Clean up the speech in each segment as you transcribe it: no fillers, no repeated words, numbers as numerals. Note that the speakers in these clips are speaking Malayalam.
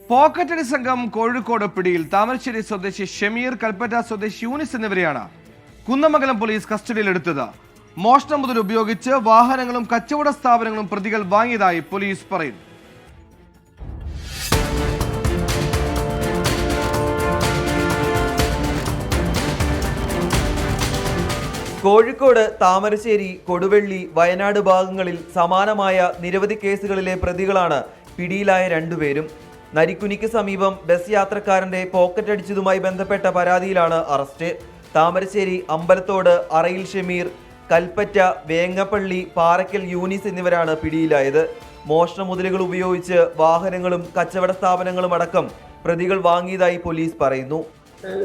പോക്കറ്റടി സംഘം കോഴിക്കോട് പിടിയിൽ. താമരശ്ശേരി സ്വദേശി ഷമീർ, കൽപ്പറ്റ സ്വദേശി യൂനിസ് എന്നിവരെയാണ് കുന്നമംഗലം പോലീസ് കസ്റ്റഡിയിലെടുത്തത്. മോഷണം മുതൽ ഉപയോഗിച്ച് വാഹനങ്ങളും കച്ചവട സ്ഥാപനങ്ങളും പ്രതികൾ വാങ്ങിയതായി പോലീസ് പറയുന്നു. കോഴിക്കോട്, താമരശ്ശേരി, കൊടുവള്ളി, വയനാട് ഭാഗങ്ങളിൽ സമാനമായ നിരവധി കേസുകളിലെ പ്രതികളാണ് പിടിയിലായ രണ്ടുപേരും. നരിക്കുനിക്ക് സമീപം ബസ് യാത്രക്കാരന്റെ പോക്കറ്റ് അടിച്ചതുമായി ബന്ധപ്പെട്ട പരാതിയിലാണ് അറസ്റ്റ്. താമരശ്ശേരി അമ്പലത്തോട് അറയിൽ ഷമീർ, കൽപ്പറ്റ വേങ്ങപ്പള്ളി പാറയ്ക്കൽ യൂനിസ് എന്നിവരാണ് പിടിയിലായത്. മോഷണ മുതലുകൾ ഉപയോഗിച്ച് വാഹനങ്ങളും കച്ചവട സ്ഥാപനങ്ങളും അടക്കം പ്രതികൾ വാങ്ങിയതായി പോലീസ് പറയുന്നു.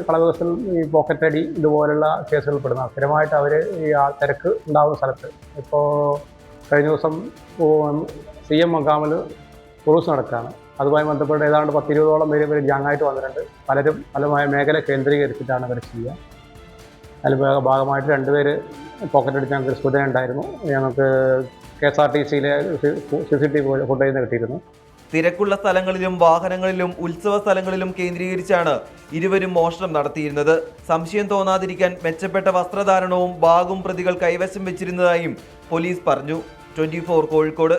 കളവകത്തിൽ ഈ പോക്കറ്റടി ഇതുപോലുള്ള കേസുകൾ പെടുന്ന സ്ഥിരമായിട്ട് അവർ ഈ തിരക്ക് ഉണ്ടാകുന്ന സ്ഥലത്ത് ഇപ്പോൾ കഴിഞ്ഞ ദിവസം CM മങ്കാമിൽ ഉറൂസ് നടക്കുകയാണ്. അതുമായി ബന്ധപ്പെട്ട് ഏതാണ്ട് 10-20ഓളം പേര് ഗ്യാങ്ങായിട്ട് വന്നിട്ടുണ്ട്. പലരും പല മേഖല കേന്ദ്രീകരിച്ചിട്ടാണ് അവർ ചെയ്യുക. അതിൽ ഭാഗമായിട്ട് 2 പേര് പോക്കറ്റ് അടിച്ച് ഞങ്ങൾക്ക് സൂചന ഉണ്ടായിരുന്നു. ഞങ്ങൾക്ക് KSRTCയിലെ CCTV ഫുട്ടേജിൽ നിന്ന് കിട്ടിയിരുന്നു. തിരക്കുള്ള സ്ഥലങ്ങളിലും വാഹനങ്ങളിലും ഉത്സവ സ്ഥലങ്ങളിലും കേന്ദ്രീകരിച്ചാണ് ഇരുവരും മോഷണം നടത്തിയിരുന്നത്. സംശയം തോന്നാതിരിക്കാൻ മെച്ചപ്പെട്ട വസ്ത്രധാരണവും ബാഗും പ്രതികൾ കൈവശം വെച്ചിരുന്നതായും പോലീസ് പറഞ്ഞു. 24 കോഴിക്കോട്.